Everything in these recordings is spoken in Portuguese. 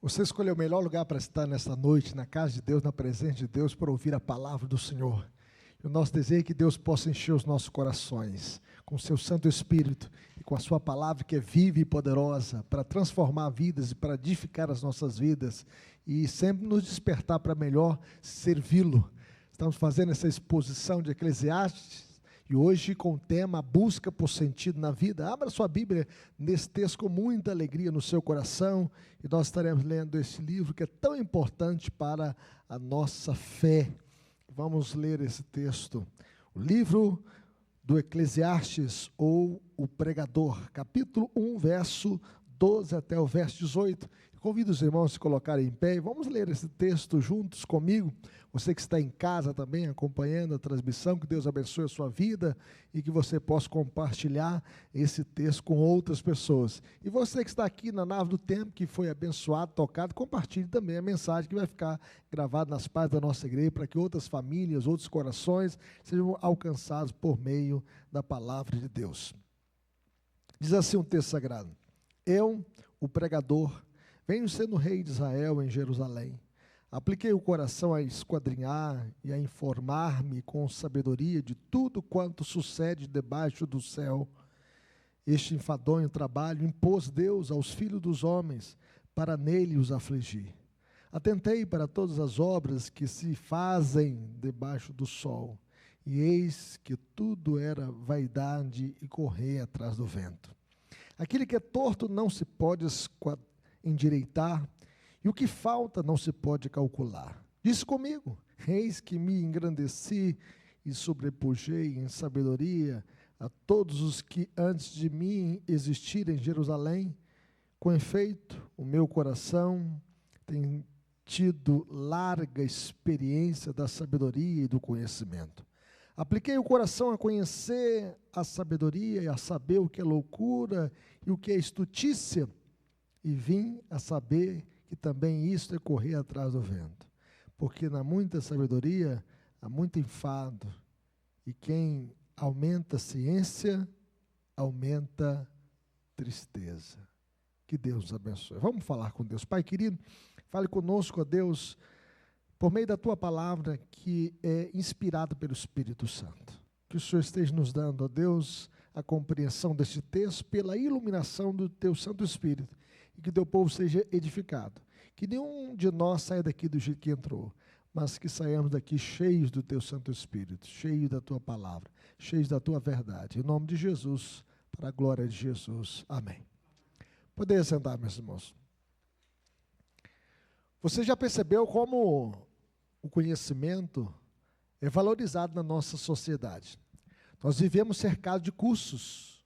Você escolheu o melhor lugar para estar nesta noite, na casa de Deus, na presença de Deus, para ouvir a palavra do Senhor. E o nosso desejo é que Deus possa encher os nossos corações com o seu Santo Espírito e com a sua palavra que é viva e poderosa para transformar vidas e para edificar as nossas vidas e sempre nos despertar para melhor servi-lo. Estamos fazendo essa exposição de Eclesiastes e hoje com o tema busca por sentido na vida. Abra sua Bíblia nesse texto com muita alegria no seu coração e nós estaremos lendo esse livro que é tão importante para a nossa fé. Vamos ler esse texto, o livro do Eclesiastes ou o Pregador, capítulo 1, verso 12 até o verso 18. Convido os irmãos a se colocarem em pé e vamos ler esse texto juntos comigo. Você que está em casa também acompanhando a transmissão, que Deus abençoe a sua vida e que você possa compartilhar esse texto com outras pessoas. E você que está aqui na nave do tempo, que foi abençoado, tocado, compartilhe também a mensagem que vai ficar gravada nas páginas da nossa igreja para que outras famílias, outros corações sejam alcançados por meio da palavra de Deus. Diz assim um texto sagrado: Eu, o pregador, venho sendo rei de Israel em Jerusalém. Apliquei o coração a esquadrinhar e a informar-me com sabedoria de tudo quanto sucede debaixo do céu. Este enfadonho trabalho impôs Deus aos filhos dos homens para nele os afligir. Atentei para todas as obras que se fazem debaixo do sol, e eis que tudo era vaidade e correr atrás do vento. Aquele que é torto não se pode endireitar, e o que falta não se pode calcular. Disse comigo: eis que me engrandeci e sobrepujei em sabedoria a todos os que antes de mim existiram em Jerusalém. Com efeito, o meu coração tem tido larga experiência da sabedoria e do conhecimento. Apliquei o coração a conhecer a sabedoria e a saber o que é loucura e o que é estutícia, e vim a saber que também isto é correr atrás do vento. Porque na muita sabedoria há muito enfado, e quem aumenta a ciência, aumenta tristeza. Que Deus nos abençoe. Vamos falar com Deus. Pai querido, fale conosco, ó Deus, por meio da Tua palavra que é inspirada pelo Espírito Santo. Que o Senhor esteja nos dando, ó Deus, a compreensão deste texto pela iluminação do Teu Santo Espírito. E que Teu povo seja edificado. Que nenhum de nós saia daqui do jeito que entrou, mas que saiamos daqui cheios do Teu Santo Espírito, cheios da Tua palavra, cheios da Tua verdade. Em nome de Jesus, para a glória de Jesus. Amém. Poder sentar, meus irmãos. Você já percebeu como o conhecimento é valorizado na nossa sociedade? Nós vivemos cercados de cursos,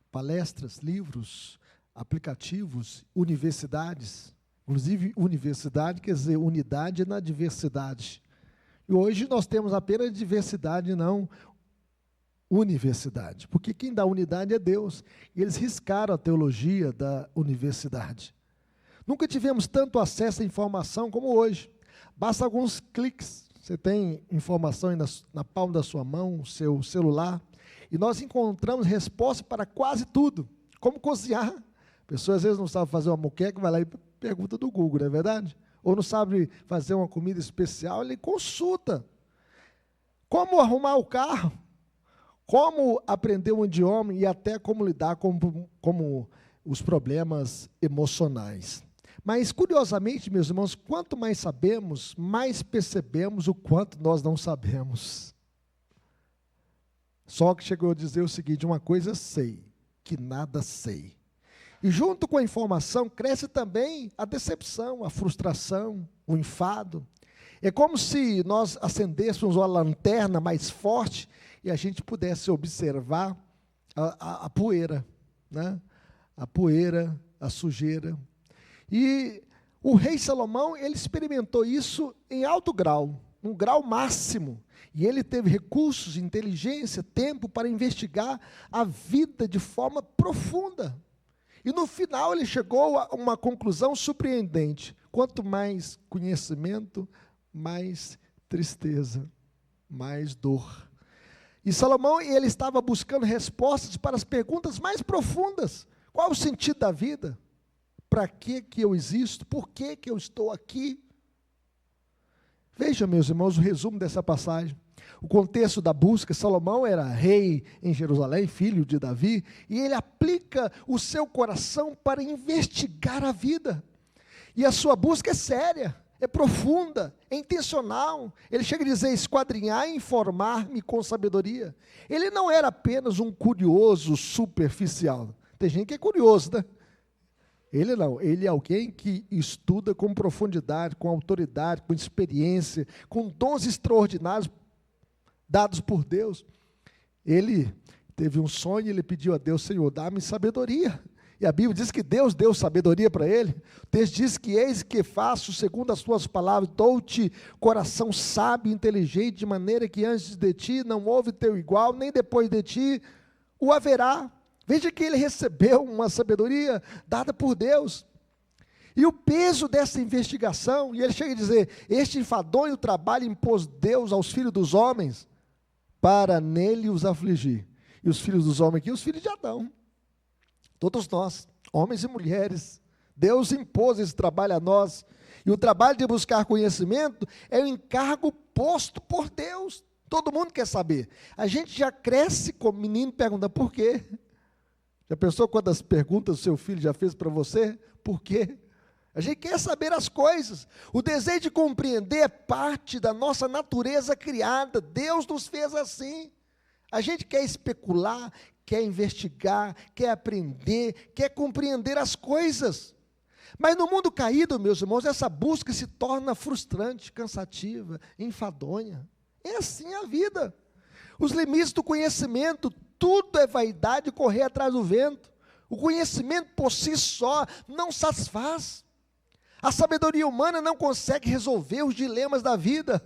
palestras, livros, aplicativos, universidades. Inclusive, universidade quer dizer unidade na diversidade. E hoje nós temos apenas diversidade, não universidade. Porque quem dá unidade é Deus. E eles riscaram a teologia da universidade. Nunca tivemos tanto acesso à informação como hoje. Basta alguns cliques. Você tem informação aí na palma da sua mão, seu celular. E nós encontramos resposta para quase tudo. Como cozinhar. A pessoa às vezes não sabe fazer uma moqueca, vai lá e pergunta do Google, não é verdade? Ou não sabe fazer uma comida especial, ele consulta. Como arrumar o carro, como aprender um idioma e até como lidar com os problemas emocionais. Mas, curiosamente, meus irmãos, quanto mais sabemos, mais percebemos o quanto nós não sabemos. Só que chegou a dizer o seguinte: uma coisa sei, que nada sei. E junto com a informação cresce também a decepção, a frustração, o enfado. É como se nós acendêssemos uma lanterna mais forte e a gente pudesse observar a poeira, né? A poeira, a sujeira. E o rei Salomão, ele experimentou isso em alto grau, um grau máximo. E ele teve recursos, inteligência, tempo para investigar a vida de forma profunda. E no final ele chegou a uma conclusão surpreendente: quanto mais conhecimento, mais tristeza, mais dor. E Salomão, ele estava buscando respostas para as perguntas mais profundas. Qual o sentido da vida? Para que eu existo? Por que eu estou aqui? Veja, meus irmãos, o resumo dessa passagem. O contexto da busca: Salomão era rei em Jerusalém, filho de Davi, e ele aplica o seu coração para investigar a vida. E a sua busca é séria, é profunda, é intencional. Ele chega a dizer: esquadrinhar e informar-me com sabedoria. Ele não era apenas um curioso superficial. Tem gente que é curioso, né? Ele não, ele é alguém que estuda com profundidade, com autoridade, com experiência, com dons extraordinários dados por Deus. Ele teve um sonho e ele pediu a Deus: Senhor, dá-me sabedoria. E a Bíblia diz que Deus deu sabedoria para ele. O texto diz que: eis que faço segundo as tuas palavras, dou-te coração sábio e inteligente, de maneira que antes de ti não houve teu igual, nem depois de ti o haverá. Veja que ele recebeu uma sabedoria dada por Deus. E o peso dessa investigação, e ele chega a dizer: este enfadonho trabalho impôs Deus aos filhos dos homens, para nele os afligir. E os filhos dos homens aqui, os filhos de Adão. Todos nós, homens e mulheres, Deus impôs esse trabalho a nós. E o trabalho de buscar conhecimento é o encargo posto por Deus. Todo mundo quer saber. A gente já cresce como menino perguntando: por quê? Já pensou quantas perguntas o seu filho já fez para você? Por quê? A gente quer saber as coisas. O desejo de compreender é parte da nossa natureza criada. Deus nos fez assim. A gente quer especular, quer investigar, quer aprender, quer compreender as coisas. Mas no mundo caído, meus irmãos, essa busca se torna frustrante, cansativa, enfadonha. É assim a vida. Os limites do conhecimento, tudo é vaidade e correr atrás do vento. O conhecimento por si só não satisfaz. A sabedoria humana não consegue resolver os dilemas da vida.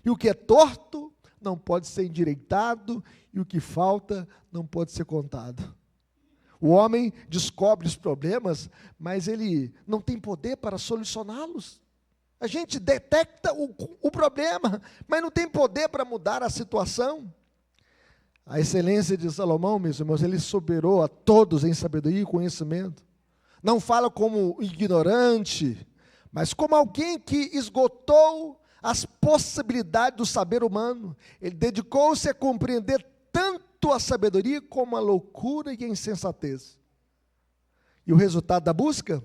E o que é torto não pode ser endireitado, e o que falta não pode ser contado. O homem descobre os problemas, mas ele não tem poder para solucioná-los. A gente detecta o problema, mas não tem poder para mudar a situação. A excelência de Salomão, meus irmãos, ele superou a todos em sabedoria e conhecimento. Não fala como ignorante, mas como alguém que esgotou as possibilidades do saber humano. Ele dedicou-se a compreender tanto a sabedoria como a loucura e a insensatez. E o resultado da busca,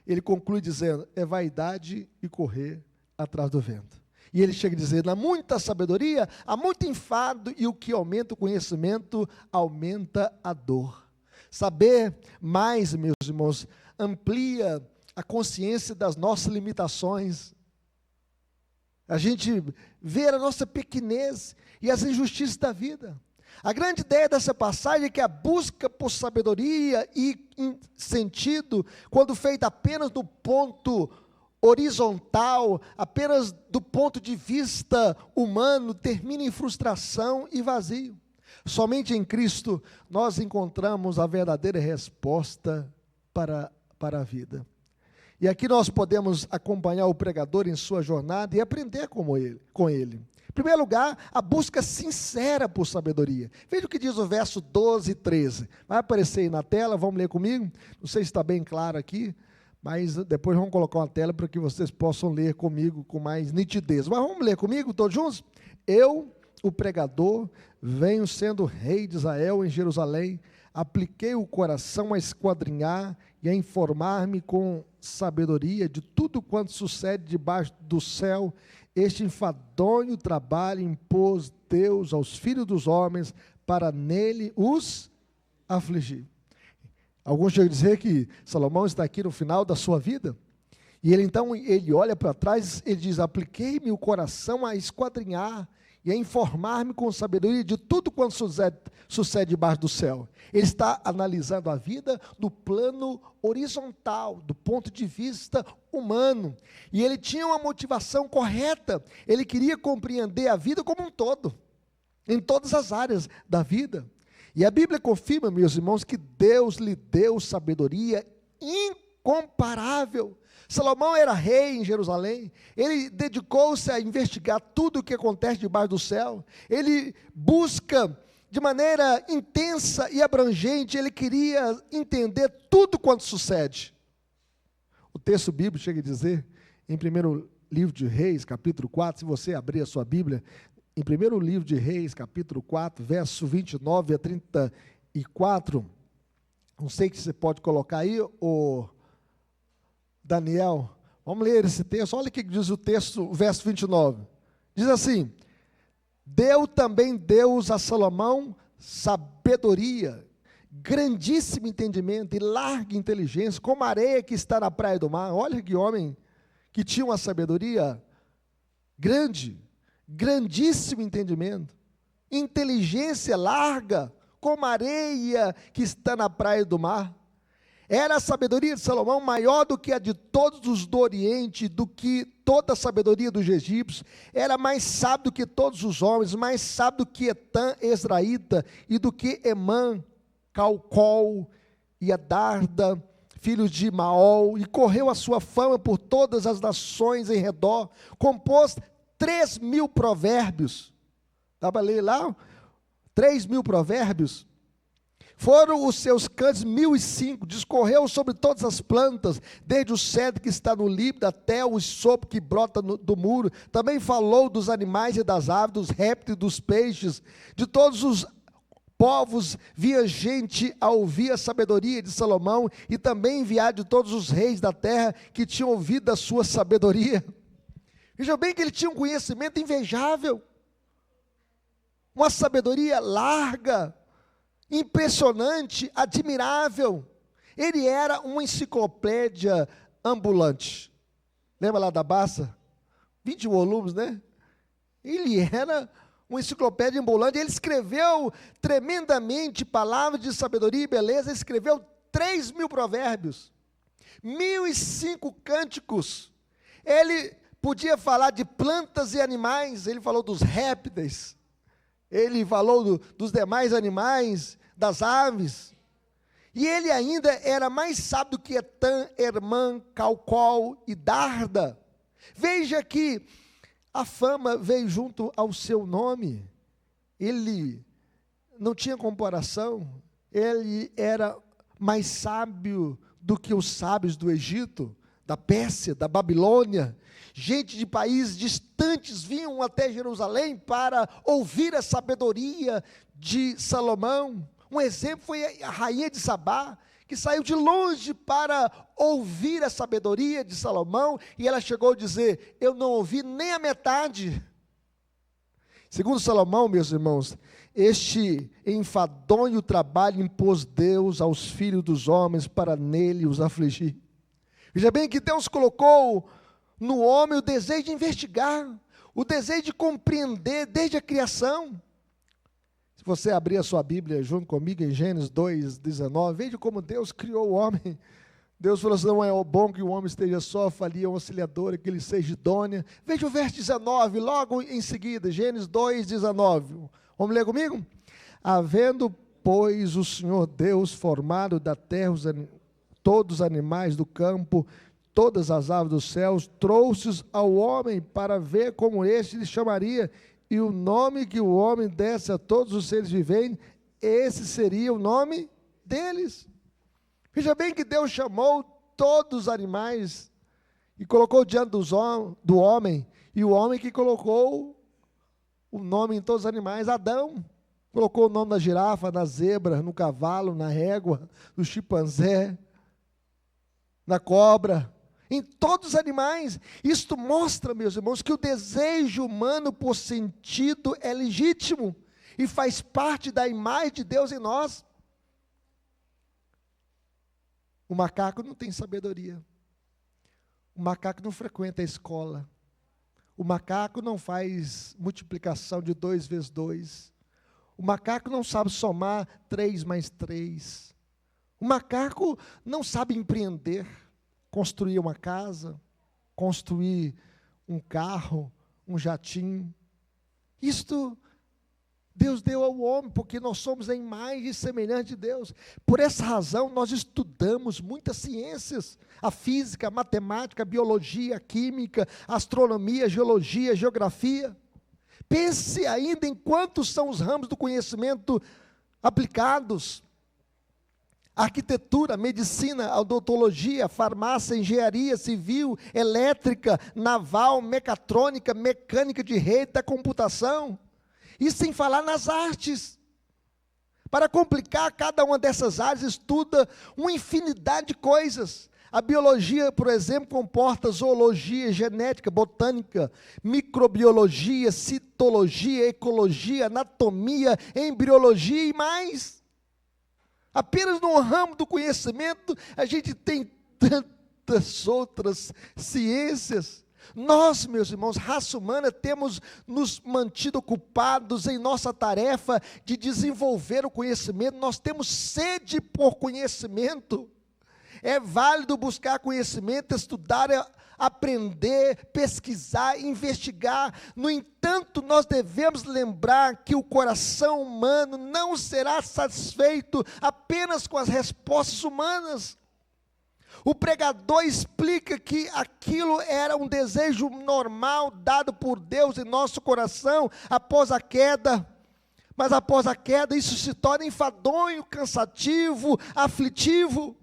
ele conclui dizendo: é vaidade e correr atrás do vento. E ele chega a dizer: há muita sabedoria, há muito enfado, e o que aumenta o conhecimento, aumenta a dor. Saber mais, meus irmãos, amplia a consciência das nossas limitações. A gente vê a nossa pequenez e as injustiças da vida. A grande ideia dessa passagem é que a busca por sabedoria e sentido, quando feita apenas do ponto horizontal, apenas do ponto de vista humano, termina em frustração e vazio. Somente em Cristo nós encontramos a verdadeira resposta para a vida. E aqui nós podemos acompanhar o pregador em sua jornada e aprender com ele. Em primeiro lugar, a busca sincera por sabedoria. Veja o que diz o verso 12 e 13. Vai aparecer aí na tela, vamos ler comigo? Não sei se está bem claro aqui, mas depois vamos colocar uma tela para que vocês possam ler comigo com mais nitidez. Mas vamos ler comigo, todos juntos? Eu, o pregador, venho sendo rei de Israel em Jerusalém, apliquei o coração a esquadrinhar e a informar-me com sabedoria de tudo quanto sucede debaixo do céu. Este enfadonho trabalho impôs Deus aos filhos dos homens, para nele os afligir. Alguns chegam a dizer que Salomão está aqui no final da sua vida, e ele olha para trás, ele diz: apliquei-me o coração a esquadrinhar e a informar-me com sabedoria de tudo quanto sucede debaixo do céu. Ele está analisando a vida do plano horizontal, do ponto de vista humano, e ele tinha uma motivação correta. Ele queria compreender a vida como um todo, em todas as áreas da vida. E a Bíblia confirma, meus irmãos, que Deus lhe deu sabedoria incomparável. Salomão era rei em Jerusalém, ele dedicou-se a investigar tudo o que acontece debaixo do céu, ele busca de maneira intensa e abrangente, ele queria entender tudo quanto sucede. O texto bíblico chega a dizer, em 1º livro de Reis, capítulo 4, se você abrir a sua Bíblia, em 1º livro de Reis, capítulo 4, verso 29 a 34, não sei se você pode colocar aí, ô Daniel, vamos ler esse texto, olha o que diz o texto, o verso 29, diz assim: deu também Deus a Salomão sabedoria, grandíssimo entendimento e larga inteligência, como a areia que está na praia do mar. Olha que homem que tinha uma sabedoria grande, grandíssimo entendimento, inteligência larga, como a areia que está na praia do mar. Era a sabedoria de Salomão maior do que a de todos os do Oriente, do que toda a sabedoria dos egípcios. Era mais sábio do que todos os homens, mais sábio do que Etã, Esraíta, e do que Emã, Calcol e Adarda, filhos de Maol, e correu a sua fama por todas as nações em redor. Compôs 3.000 provérbios. Dá para ler lá? 3.000 provérbios. Foram os seus cantos 1.005, discorreu sobre todas as plantas, desde o cedro que está no Líbano até o sopo que brota do muro. Também falou dos animais e das aves, dos répteis e dos peixes. De todos os povos via gente a ouvir a sabedoria de Salomão, e também enviar de todos os reis da terra que tinham ouvido a sua sabedoria. Veja bem que ele tinha um conhecimento invejável, uma sabedoria larga, impressionante, admirável. Ele era uma enciclopédia ambulante. Lembra lá da Bassa? 20 volumes, né? Ele era uma enciclopédia ambulante. Ele escreveu tremendamente palavras de sabedoria e beleza. Ele escreveu 3.000 provérbios, 1.005 cânticos. Ele podia falar de plantas e animais. Ele falou dos répteis. Ele falou dos demais animais, das aves. E ele ainda era mais sábio que Etã, Hermã, Calcol e Darda. Veja que a fama veio junto ao seu nome. Ele não tinha comparação. Ele era mais sábio do que os sábios do Egito, da Pérsia, da Babilônia. Gente de países distantes vinham até Jerusalém para ouvir a sabedoria de Salomão. Um exemplo foi a rainha de Sabá, que saiu de longe para ouvir a sabedoria de Salomão, e ela chegou a dizer: eu não ouvi nem a metade. Segundo Salomão, meus irmãos, este enfadonho trabalho impôs Deus aos filhos dos homens para nele os afligir. Veja bem que Deus colocou no homem o desejo de investigar, o desejo de compreender desde a criação. Se você abrir a sua Bíblia junto comigo em Gênesis 2:19, veja como Deus criou o homem. Deus falou assim: não é bom que o homem esteja só, falia um auxiliador, que ele seja idôneo. Veja o verso 19, logo em seguida, Gênesis 2:19. Vamos ler comigo? Havendo, pois, o Senhor Deus formado da terra todos os animais do campo, todas as aves dos céus, trouxe-os ao homem para ver como este lhe chamaria, e o nome que o homem desse a todos os seres viventes, esse seria o nome deles. Veja bem que Deus chamou todos os animais e colocou diante do homem, e o homem que colocou o nome em todos os animais, Adão. Colocou o nome na girafa, na zebra, no cavalo, na régua, no chimpanzé, na cobra, em todos os animais. Isto mostra, meus irmãos, que o desejo humano por sentido é legítimo e faz parte da imagem de Deus em nós. O macaco não tem sabedoria. O macaco não frequenta a escola. O macaco não faz multiplicação de 2 vezes 2. O macaco não sabe somar 3 mais 3. O macaco não sabe empreender, construir uma casa, construir um carro, um jatinho. Isto Deus deu ao homem, porque nós somos a imagem e semelhança de Deus. Por essa razão, nós estudamos muitas ciências: a física, a matemática, a biologia, a química, a astronomia, a geologia, a geografia. Pense ainda em quantos são os ramos do conhecimento aplicados. arquitetura, medicina, odontologia, farmácia, engenharia civil, elétrica, naval, mecatrônica, mecânica de rede da computação. E sem falar nas artes. Para complicar, cada uma dessas áreas estuda uma infinidade de coisas. A biologia, por exemplo, comporta zoologia, genética, botânica, microbiologia, citologia, ecologia, anatomia, embriologia e mais. Apenas no ramo do conhecimento, a gente tem tantas outras ciências. Nós, meus irmãos, raça humana, temos nos mantido ocupados em nossa tarefa de desenvolver o conhecimento. Nós temos sede por conhecimento. É válido buscar conhecimento, estudar, aprender, pesquisar, investigar. No entanto, nós devemos lembrar que o coração humano não será satisfeito apenas com as respostas humanas. O pregador explica que aquilo era um desejo normal dado por Deus em nosso coração após a queda. Mas após a queda, isso se torna enfadonho, cansativo, aflitivo.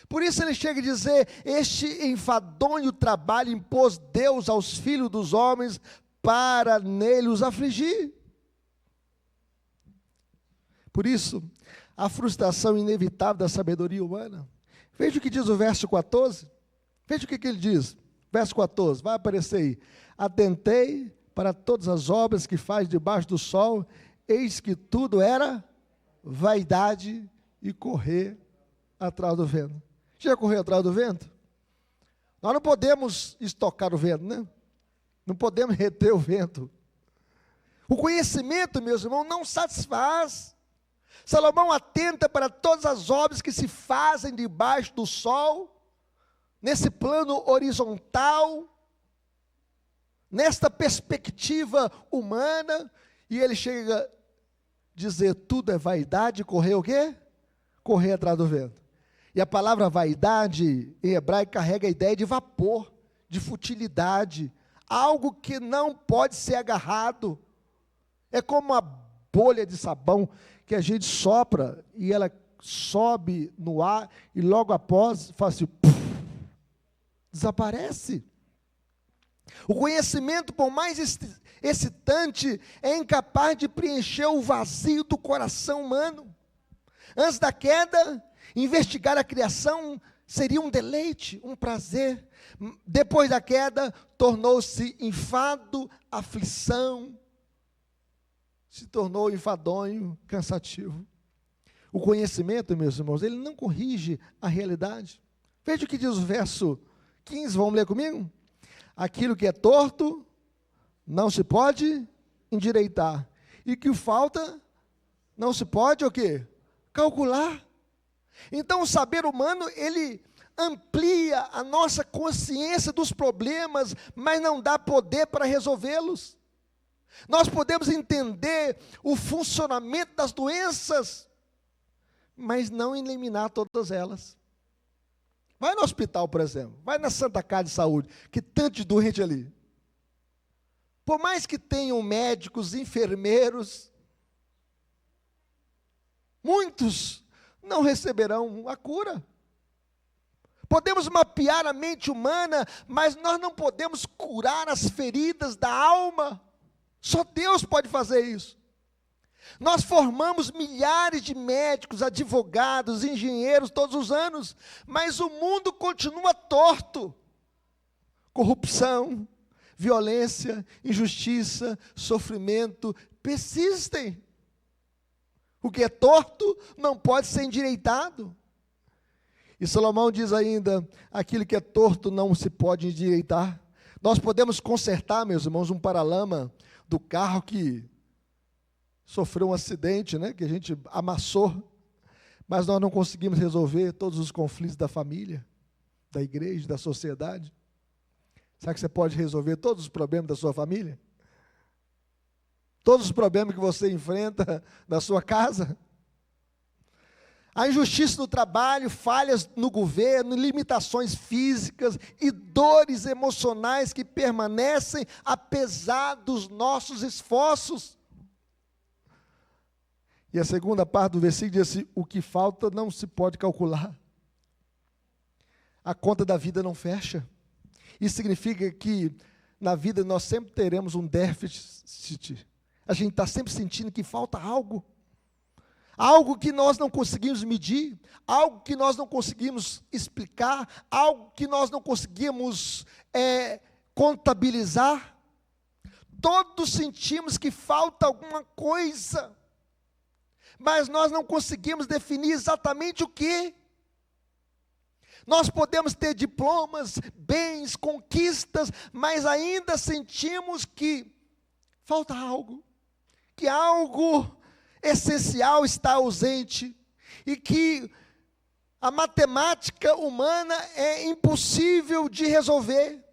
Por isso ele chega a dizer: este enfadonho trabalho impôs Deus aos filhos dos homens para nele os afligir. Por isso, a frustração inevitável da sabedoria humana. Veja o que diz o verso 14. Veja o que ele diz. Verso 14, vai aparecer aí. Atentei para todas as obras que faz debaixo do sol, eis que tudo era vaidade e correr atrás do vento. Já correu atrás do vento? Nós não podemos estocar o vento, né? Não podemos reter o vento. O conhecimento, meus irmãos, não satisfaz. Salomão atenta para todas as obras que se fazem debaixo do sol, nesse plano horizontal, nesta perspectiva humana, e ele chega a dizer: tudo é vaidade, correr o quê? Correr atrás do vento. E a palavra vaidade, em hebraico, carrega a ideia de vapor, de futilidade, algo que não pode ser agarrado. É como uma bolha de sabão que a gente sopra e ela sobe no ar e logo após faz assim, desaparece. O conhecimento, por mais excitante, é incapaz de preencher o vazio do coração humano. Antes da queda, investigar a criação seria um deleite, um prazer. Depois da queda, tornou-se enfado, aflição, se tornou enfadonho, cansativo. O conhecimento, meus irmãos, ele não corrige a realidade. Veja o que diz o verso 15, vamos ler comigo? Aquilo que é torto, não se pode endireitar. E que falta, não se pode o quê? Calcular. Então o saber humano, ele amplia a nossa consciência dos problemas, mas não dá poder para resolvê-los. Nós podemos entender o funcionamento das doenças, mas não eliminar todas elas. Vai no hospital, por exemplo, vai na Santa Casa de Saúde, que tanto de doente ali. Por mais que tenham médicos, enfermeiros, muitos não receberão a cura. Podemos mapear a mente humana, mas nós não podemos curar as feridas da alma. Só Deus pode fazer isso. Nós formamos milhares de médicos, advogados, engenheiros todos os anos, mas o mundo continua torto. Corrupção, violência, injustiça, sofrimento persistem. O que é torto não pode ser endireitado. E Salomão diz ainda: aquilo que é torto não se pode endireitar. Nós podemos consertar, meus irmãos, um paralama do carro que sofreu um acidente, né, que a gente amassou, mas nós não conseguimos resolver todos os conflitos da família, da igreja, da sociedade. Será que você pode resolver todos os problemas da sua família? Todos os problemas que você enfrenta na sua casa? A injustiça no trabalho, falhas no governo, limitações físicas e dores emocionais que permanecem apesar dos nossos esforços. E a segunda parte do versículo diz assim: o que falta não se pode calcular. A conta da vida não fecha. Isso significa que na vida nós sempre teremos um déficit. A gente está sempre sentindo que falta algo. Algo que nós não conseguimos medir, algo que nós não conseguimos explicar, algo que nós não conseguimos contabilizar. Todos sentimos que falta alguma coisa, mas nós não conseguimos definir exatamente o que. Nós podemos ter diplomas, bens, conquistas, mas ainda sentimos que falta algo, que algo essencial está ausente, e que a matemática humana é impossível de resolver.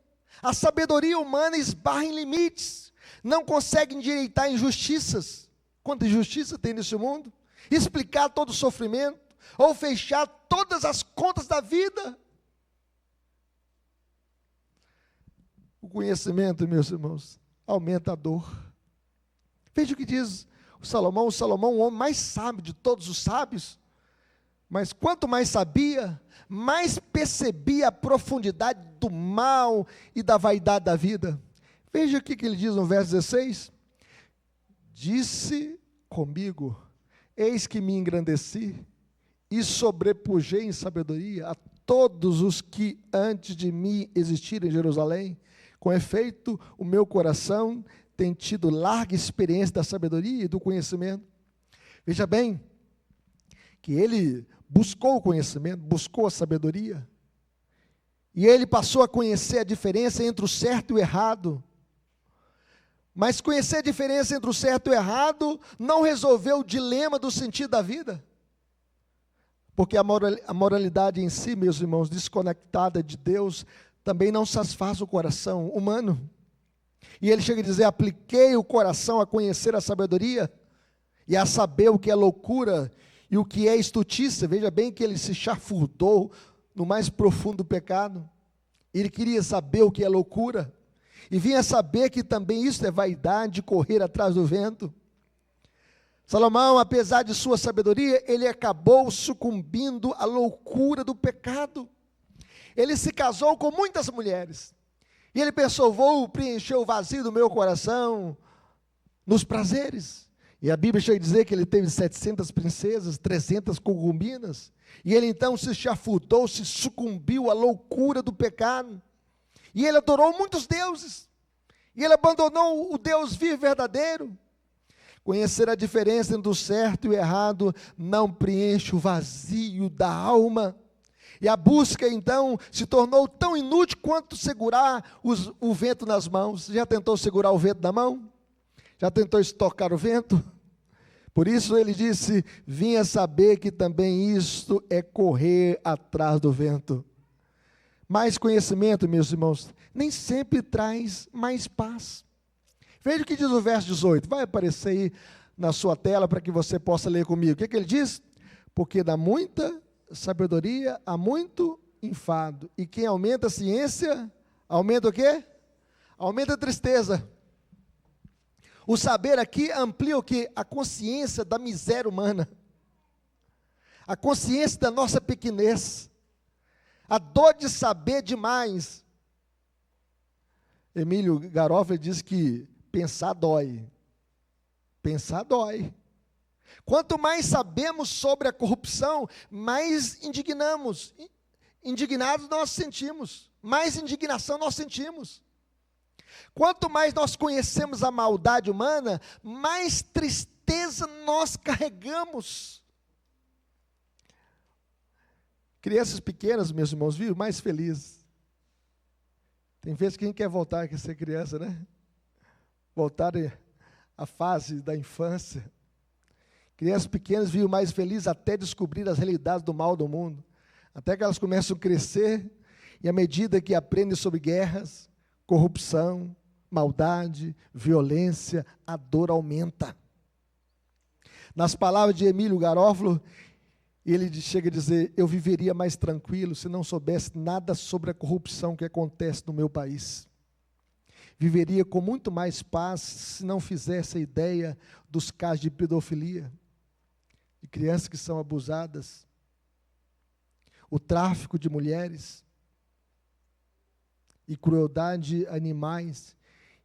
A sabedoria humana esbarra em limites, não consegue endireitar injustiças. Quanta injustiça tem nesse mundo? Explicar todo o sofrimento, ou fechar todas as contas da vida. O conhecimento, meus irmãos, aumenta a dor. Veja o que diz Salomão, o homem mais sábio de todos os sábios, mas quanto mais sabia, mais percebia a profundidade do mal e da vaidade da vida. Veja o que ele diz no verso 16: disse comigo, eis que me engrandeci, e sobrepujei em sabedoria a todos os que antes de mim existiram em Jerusalém. Com efeito, o meu coração tem tido larga experiência da sabedoria e do conhecimento. Veja bem, que ele buscou o conhecimento, buscou a sabedoria, e ele passou a conhecer a diferença entre o certo e o errado. Mas conhecer a diferença entre o certo e o errado não resolveu o dilema do sentido da vida, porque a moralidade em si, meus irmãos, desconectada de Deus, também não satisfaz o coração humano. E ele chega a dizer: apliquei o coração a conhecer a sabedoria e a saber o que é loucura e o que é estultícia. Veja bem que ele se chafurdou no mais profundo do pecado. Ele queria saber o que é loucura, e vinha saber que também isso é vaidade, correr atrás do vento. Salomão, apesar de sua sabedoria, ele acabou sucumbindo à loucura do pecado. Ele se casou com muitas mulheres, e ele pensou: vou preencher o vazio do meu coração nos prazeres. E a Bíblia chega a dizer que ele teve 700 princesas, 300 concubinas, e ele então se chafurdou, se sucumbiu à loucura do pecado, e ele adorou muitos deuses, e ele abandonou o Deus vivo e verdadeiro. Conhecer a diferença entre o certo e o errado não preenche o vazio da alma. E a busca, então, se tornou tão inútil quanto segurar o vento nas mãos. Já tentou segurar o vento na mão? Já tentou estocar o vento? Por isso ele disse: vinha saber que também isto é correr atrás do vento. Mais conhecimento, meus irmãos, nem sempre traz mais paz. Veja o que diz o verso 18. Vai aparecer aí na sua tela para que você possa ler comigo. O que ele diz? Porque dá muita sabedoria há muito enfado, e quem aumenta a ciência, aumenta o quê? Aumenta a tristeza. O saber aqui amplia o quê? A consciência da miséria humana, a consciência da nossa pequenez, a dor de saber demais. Emílio Garofalo diz que pensar dói. Pensar dói. Quanto mais sabemos sobre a corrupção, mais indignados nós sentimos, mais indignação nós sentimos. Quanto mais nós conhecemos a maldade humana, mais tristeza nós carregamos. Crianças pequenas, meus irmãos, vivem mais felizes. Tem vezes que a gente quer voltar a ser criança, né? Voltar à fase da infância. Crianças pequenas vivem mais felizes até descobrir as realidades do mal do mundo. Até que elas começam a crescer, e à medida que aprendem sobre guerras, corrupção, maldade, violência, a dor aumenta. Nas palavras de Emílio Garofalo, ele chega a dizer: eu viveria mais tranquilo se não soubesse nada sobre a corrupção que acontece no meu país. Viveria com muito mais paz se não fizesse a ideia dos casos de pedofilia. crianças que são abusadas, o tráfico de mulheres e crueldade a animais,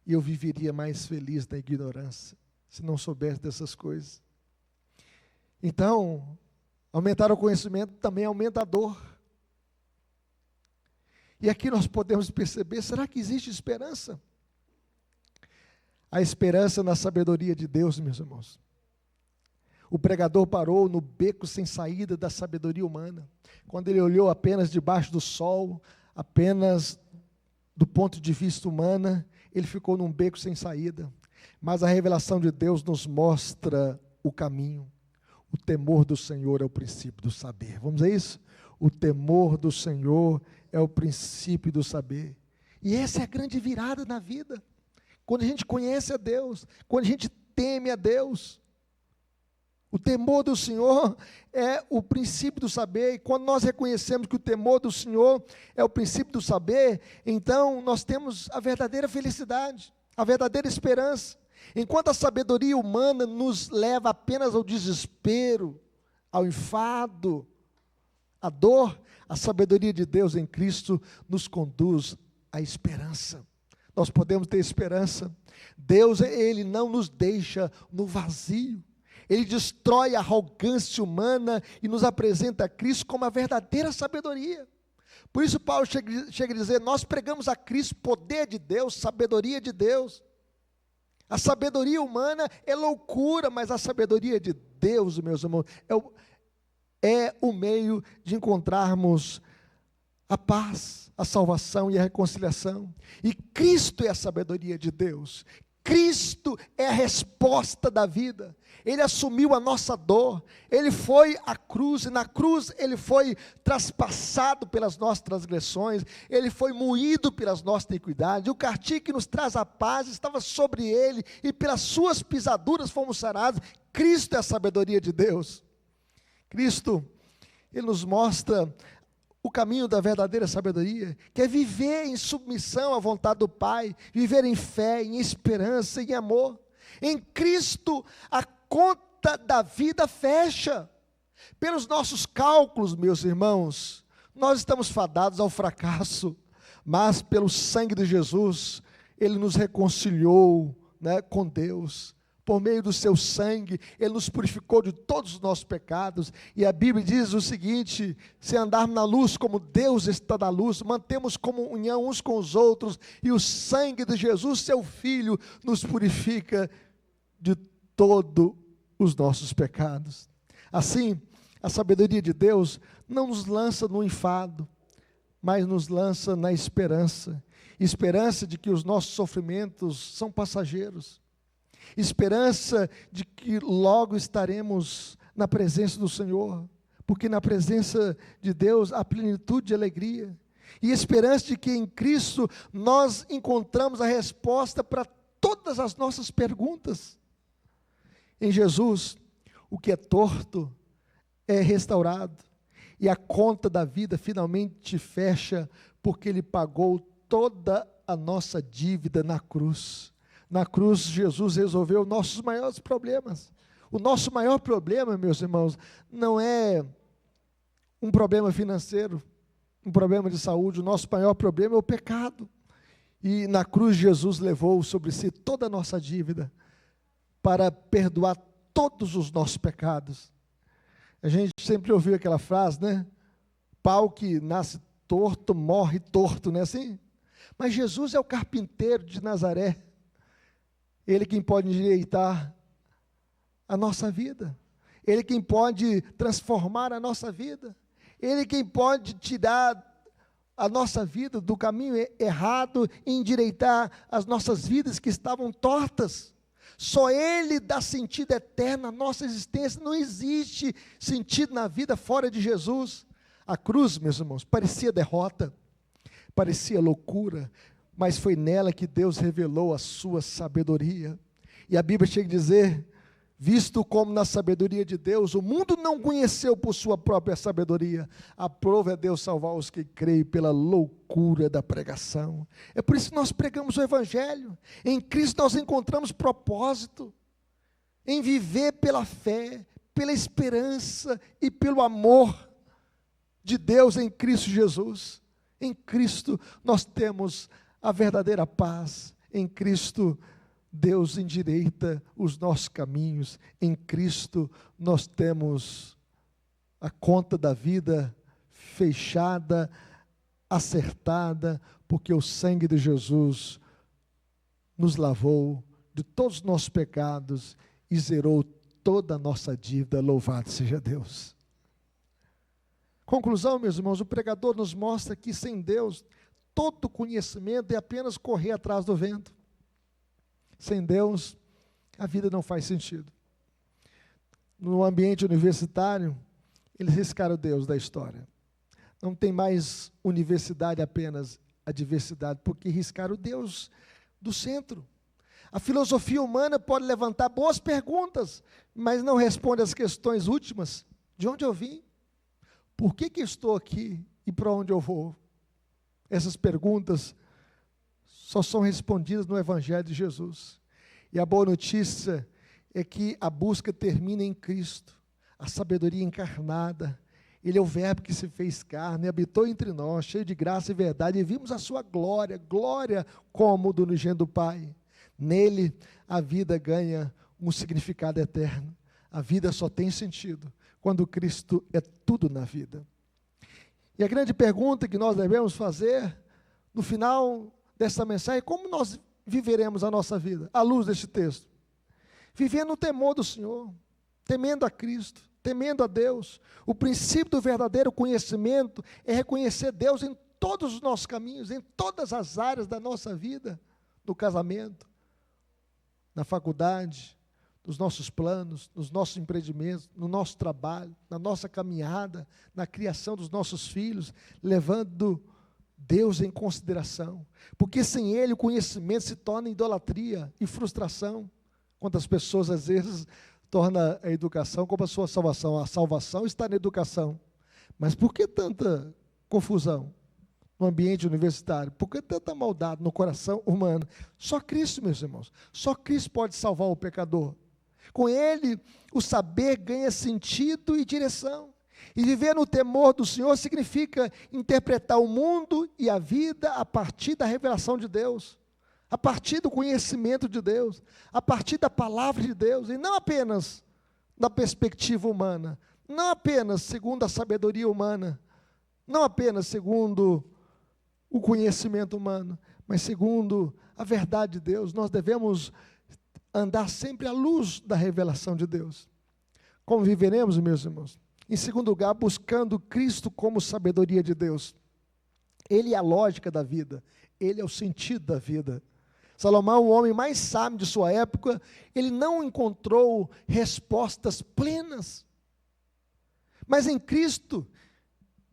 e eu viveria mais feliz na ignorância, se não soubesse dessas coisas. Então, aumentar o conhecimento também aumenta a dor. E aqui nós podemos perceber, será que existe esperança? A esperança na sabedoria de Deus, meus irmãos. O pregador parou no beco sem saída da sabedoria humana, quando ele olhou apenas debaixo do sol, apenas do ponto de vista humano, ele ficou num beco sem saída. Mas a revelação de Deus nos mostra o caminho. O temor do Senhor é o princípio do saber. Vamos ver isso? O temor do Senhor é o princípio do saber. E essa é a grande virada na vida. Quando a gente conhece a Deus, quando a gente teme a Deus. O temor do Senhor é o princípio do saber, e quando nós reconhecemos que o temor do Senhor é o princípio do saber, então nós temos a verdadeira felicidade, a verdadeira esperança. Enquanto a sabedoria humana nos leva apenas ao desespero, ao enfado, à dor, a sabedoria de Deus em Cristo nos conduz à esperança. Nós podemos ter esperança. Deus, Ele não nos deixa no vazio. Ele destrói a arrogância humana e nos apresenta a Cristo como a verdadeira sabedoria. Por isso Paulo chega a dizer, nós pregamos a Cristo, poder de Deus, sabedoria de Deus. A sabedoria humana é loucura, mas a sabedoria de Deus, meus irmãos, é o meio de encontrarmos a paz, a salvação e a reconciliação. E Cristo é a sabedoria de Deus. Cristo é a resposta da vida. Ele assumiu a nossa dor, Ele foi à cruz, e na cruz Ele foi traspassado pelas nossas transgressões, Ele foi moído pelas nossas iniquidades, e o castigo que nos traz a paz estava sobre Ele, e pelas suas pisaduras fomos sarados. Cristo é a sabedoria de Deus. Cristo, Ele nos mostra o caminho da verdadeira sabedoria, que é viver em submissão à vontade do Pai, viver em fé, em esperança, em amor. Em Cristo, a conta da vida fecha. Pelos nossos cálculos, meus irmãos, nós estamos fadados ao fracasso, mas pelo sangue de Jesus, Ele nos reconciliou, com Deus. Por meio do seu sangue, Ele nos purificou de todos os nossos pecados, e a Bíblia diz o seguinte: se andarmos na luz como Deus está na luz, mantemos comunhão uns com os outros, e o sangue de Jesus, seu Filho, nos purifica de todos os nossos pecados. Assim, a sabedoria de Deus não nos lança no enfado, mas nos lança na esperança, esperança de que os nossos sofrimentos são passageiros, esperança de que logo estaremos na presença do Senhor, porque na presença de Deus há plenitude de alegria, e esperança de que em Cristo nós encontramos a resposta para todas as nossas perguntas. Em Jesus, o que é torto é restaurado, e a conta da vida finalmente fecha, porque Ele pagou toda a nossa dívida na cruz. Na cruz, Jesus resolveu nossos maiores problemas. O nosso maior problema, meus irmãos, não é um problema financeiro, um problema de saúde. O nosso maior problema é o pecado. E na cruz, Jesus levou sobre si toda a nossa dívida para perdoar todos os nossos pecados. A gente sempre ouviu aquela frase, pau que nasce torto, morre torto, não é assim? Mas Jesus é o carpinteiro de Nazaré. Ele quem pode endireitar a nossa vida. Ele quem pode transformar a nossa vida. Ele quem pode tirar a nossa vida do caminho errado e endireitar as nossas vidas que estavam tortas. Só Ele dá sentido eterno à nossa existência. Não existe sentido na vida fora de Jesus. A cruz, meus irmãos, parecia derrota, parecia loucura, mas foi nela que Deus revelou a sua sabedoria. E a Bíblia chega a dizer, visto como na sabedoria de Deus, o mundo não conheceu por sua própria sabedoria, aprove a Deus salvar os que creem pela loucura da pregação. É por isso que nós pregamos o Evangelho. Em Cristo nós encontramos propósito, em viver pela fé, pela esperança e pelo amor de Deus em Cristo Jesus. Em Cristo nós temos a verdadeira paz. Em Cristo Deus endireita os nossos caminhos. Em Cristo nós temos a conta da vida fechada, acertada, porque o sangue de Jesus nos lavou de todos os nossos pecados e zerou toda a nossa dívida. Louvado seja Deus. Conclusão, meus irmãos, o pregador nos mostra que sem Deus, todo conhecimento é apenas correr atrás do vento. Sem Deus, a vida não faz sentido. No ambiente universitário, eles riscaram Deus da história. Não tem mais universidade apenas a diversidade, porque riscaram Deus do centro. A filosofia humana pode levantar boas perguntas, mas não responde às questões últimas. De onde eu vim? Por que estou aqui e para onde eu vou? Essas perguntas só são respondidas no Evangelho de Jesus. E a boa notícia é que a busca termina em Cristo, a sabedoria encarnada. Ele é o verbo que se fez carne, habitou entre nós, cheio de graça e verdade, e vimos a sua glória, glória como do unigênito do Pai. Nele a vida ganha um significado eterno. A vida só tem sentido quando Cristo é tudo na vida. E a grande pergunta que nós devemos fazer no final dessa mensagem é: como nós viveremos a nossa vida à luz deste texto? Vivendo no temor do Senhor, temendo a Cristo, temendo a Deus. O princípio do verdadeiro conhecimento é reconhecer Deus em todos os nossos caminhos, em todas as áreas da nossa vida, no casamento, na faculdade, nos nossos planos, nos nossos empreendimentos, no nosso trabalho, na nossa caminhada, na criação dos nossos filhos, levando Deus em consideração, porque sem Ele o conhecimento se torna idolatria e frustração. Quantas pessoas às vezes tornam a educação como a sua salvação? A salvação está na educação, mas por que tanta confusão no ambiente universitário? Por que tanta maldade no coração humano? Só Cristo, meus irmãos, só Cristo pode salvar o pecador. Com Ele, o saber ganha sentido e direção. E viver no temor do Senhor significa interpretar o mundo e a vida a partir da revelação de Deus, a partir do conhecimento de Deus, a partir da palavra de Deus, e não apenas da perspectiva humana, não apenas segundo a sabedoria humana, não apenas segundo o conhecimento humano, mas segundo a verdade de Deus. Nós devemos andar sempre à luz da revelação de Deus. Como viveremos, meus irmãos? Em segundo lugar, buscando Cristo como sabedoria de Deus. Ele é a lógica da vida, Ele é o sentido da vida. Salomão, o homem mais sábio de sua época, ele não encontrou respostas plenas. Mas em Cristo,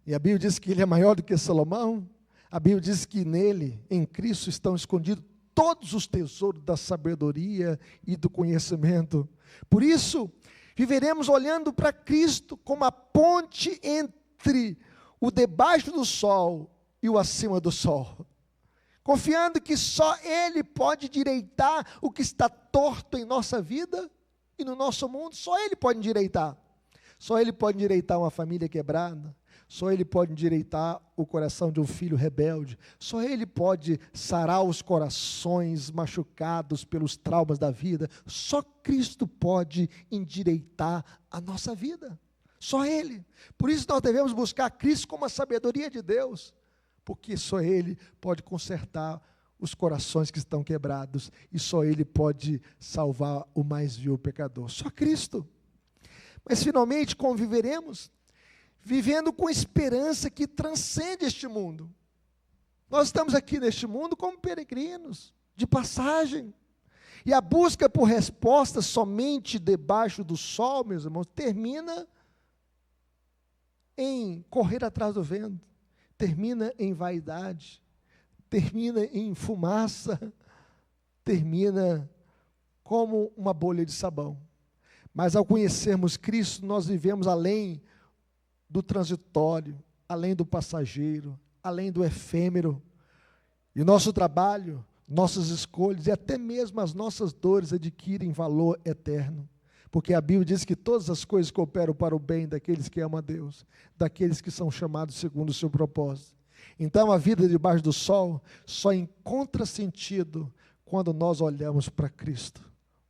e a Bíblia diz que ele é maior do que Salomão, a Bíblia diz que nele, em Cristo, estão escondidos todos os tesouros da sabedoria e do conhecimento. Por isso, viveremos olhando para Cristo como a ponte entre o debaixo do sol e o acima do sol, confiando que só Ele pode endireitar o que está torto em nossa vida e no nosso mundo. Só Ele pode endireitar. Só Ele pode endireitar uma família quebrada. Só Ele pode endireitar o coração de um filho rebelde. Só Ele pode sarar os corações machucados pelos traumas da vida. Só Cristo pode endireitar a nossa vida. Só Ele. Por isso nós devemos buscar Cristo como a sabedoria de Deus, porque só Ele pode consertar os corações que estão quebrados, e só Ele pode salvar o mais vil pecador. Só Cristo. Mas finalmente conviveremos vivendo com esperança que transcende este mundo. Nós estamos aqui neste mundo como peregrinos, de passagem. E a busca por respostas somente debaixo do sol, meus irmãos, termina em correr atrás do vento, termina em vaidade, termina em fumaça, termina como uma bolha de sabão. Mas ao conhecermos Cristo, nós vivemos além do transitório, além do passageiro, além do efêmero. E nosso trabalho, nossas escolhas e até mesmo as nossas dores adquirem valor eterno, Porque a Bíblia diz que todas as coisas cooperam para o bem daqueles que amam a Deus, daqueles que são chamados segundo o seu propósito. Então a vida debaixo do sol só encontra sentido quando nós olhamos para Cristo.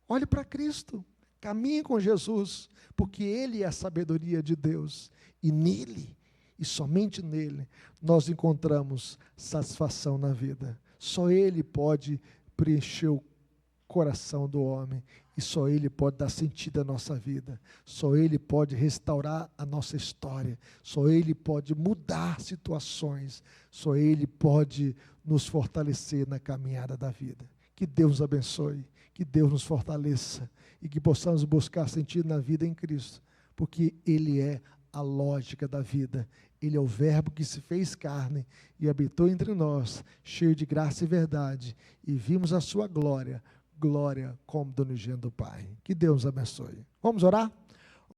Olhe para Cristo, caminhe com Jesus, porque Ele é a sabedoria de Deus, e nele, e somente nele, nós encontramos satisfação na vida. Só Ele pode preencher o coração do homem, e só Ele pode dar sentido à nossa vida, só Ele pode restaurar a nossa história, só Ele pode mudar situações, só Ele pode nos fortalecer na caminhada da vida. Que Deus nos abençoe, que Deus nos fortaleça, e que possamos buscar sentido na vida em Cristo, porque Ele é a lógica da vida, Ele é o verbo que se fez carne e habitou entre nós, cheio de graça e verdade, e vimos a sua glória, glória como do unigênito do Pai. Que Deus nos abençoe. Vamos orar?